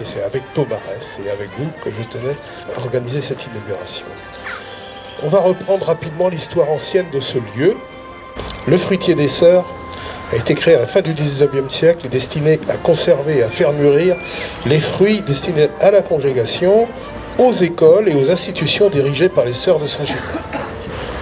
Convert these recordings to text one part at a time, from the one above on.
c'est avec Pomarès et avec vous que je tenais à organiser cette inauguration. On va reprendre rapidement l'histoire ancienne de ce lieu. Le fruitier des Sœurs a été créé à la fin du XIXe siècle et destiné à conserver et à faire mûrir les fruits destinés à la congrégation, aux écoles et aux institutions dirigées par les Sœurs de Saint-Général.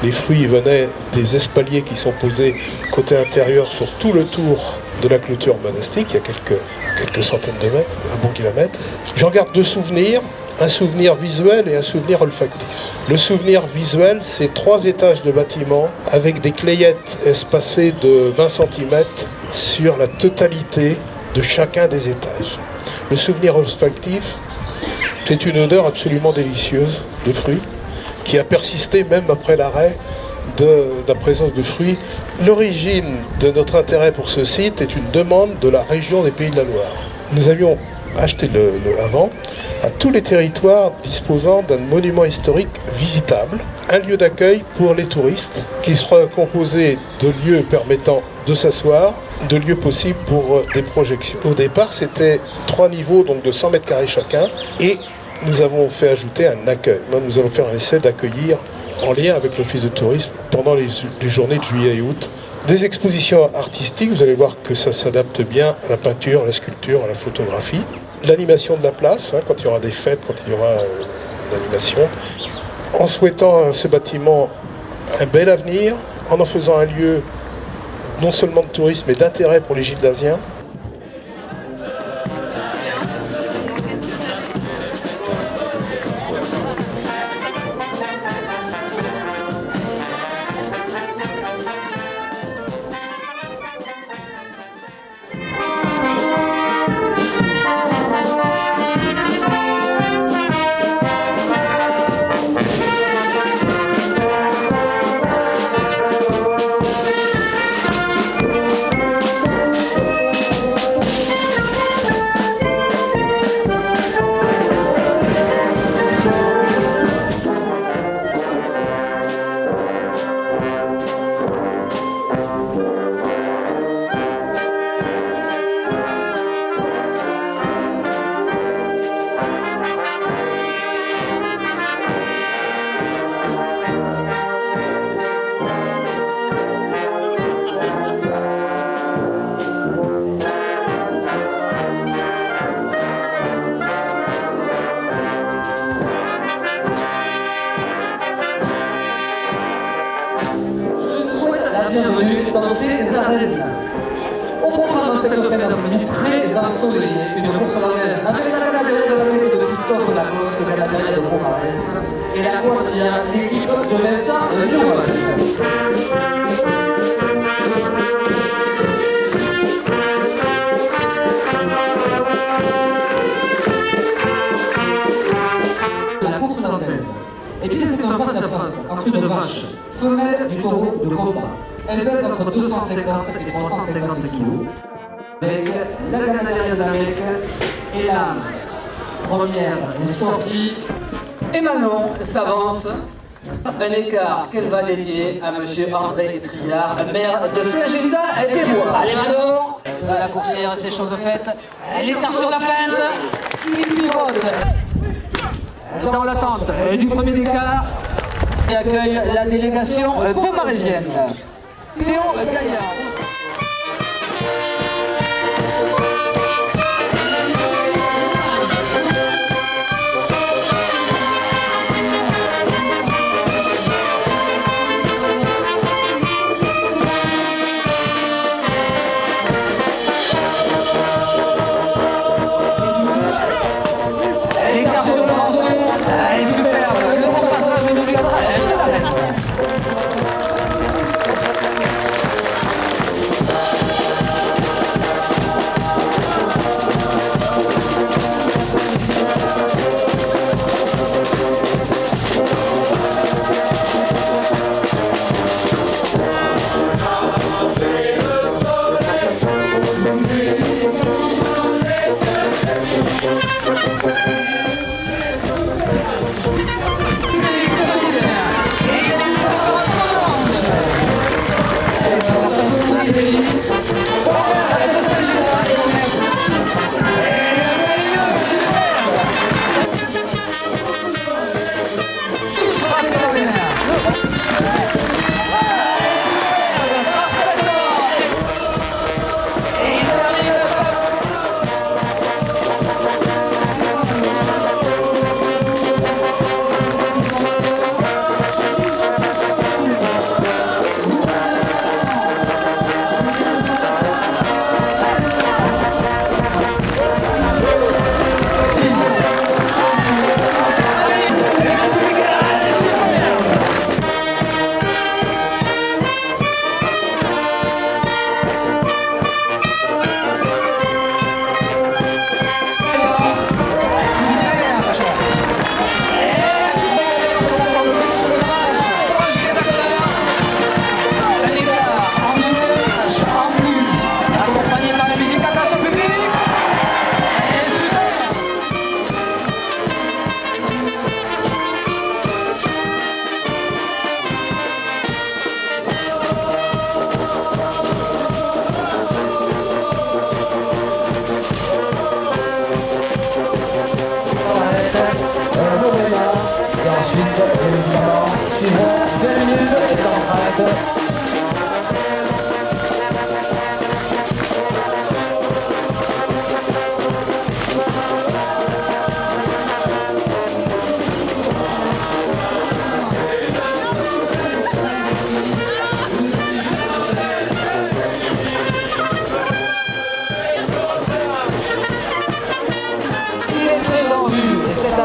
Les fruits venaient des espaliers qui sont posés côté intérieur sur tout le tour de la clôture monastique, il y a quelques centaines de mètres, un bon kilomètre. J'en garde deux souvenirs, un souvenir visuel et un souvenir olfactif. Le souvenir visuel, c'est 3 étages de bâtiment avec des clayettes espacées de 20 cm sur la totalité de chacun des étages. Le souvenir olfactif, c'est une odeur absolument délicieuse de fruits qui a persisté même après l'arrêt de la présence de fruits. L'origine de notre intérêt pour ce site est une demande de la région des Pays de la Loire. Nous avions acheté avant à tous les territoires disposant d'un monument historique visitable, un lieu d'accueil pour les touristes qui sera composé de lieux permettant de s'asseoir, de lieux possibles pour des projections. Au départ, c'était 3 niveaux, donc de 100 mètres carrés chacun, et nous avons fait ajouter un accueil. Nous allons faire un essai d'accueillir, en lien avec l'Office de tourisme, pendant les journées de juillet et août, des expositions artistiques. Vous allez voir que ça s'adapte bien à la peinture, à la sculpture, à la photographie. L'animation de la place, quand il y aura des fêtes, quand il y aura une animation. En souhaitant à ce bâtiment un bel avenir, en faisant un lieu non seulement de tourisme, mais d'intérêt pour les Gildasiens. Bienvenue dans ces arènes. Au programme de cette fin d'après-midi très ensoleillée, une course anglaise avec la canaderie de l'Amérique de Christophe Lacoste, la canaderie de Pomarès, et la quadrilla, l'équipe de Vincent Lioas. La course anglaise. Et bien c'est un face-à-face entre une vache femelle du taureau de combat. Elle pèse entre 250 et 350 kg. Avec la ganaderie de l'Amérique et la première sortie. Et Manon s'avance. Un écart qu'elle va dédier à M. André Etriard, maire de Saint-Gildas-des-Bois. Allez Manon, la coursière, c'est chose faite. L'écart sur la feinte. Il pivote dans l'attente du premier écart et accueille la délégation pomarésienne. Théo Gaillard.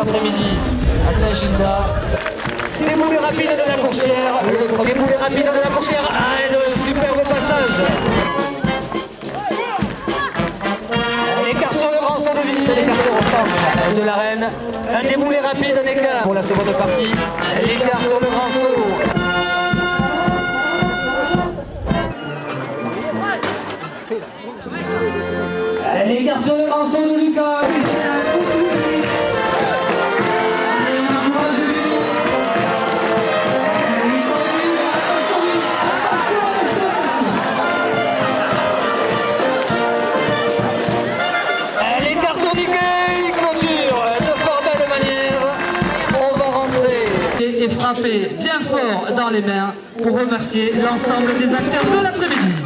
l'après-midi à Saint-Gilda. Des boulets rapides de la coursière. Le premier boulet rapide de la coursière. Ah, et le superbe passage. L'écart sur le grand saut de Vigny. L'écart au centre de l'arène. Un déboulé rapide en écart pour la seconde partie. L'écart sur le grand saut. L'écart sur le grand saut de Lucas. L'écart tourniquet, il clôture de fort belle manière. On va rentrer et frapper bien fort dans les mains pour remercier l'ensemble des acteurs de l'après-midi.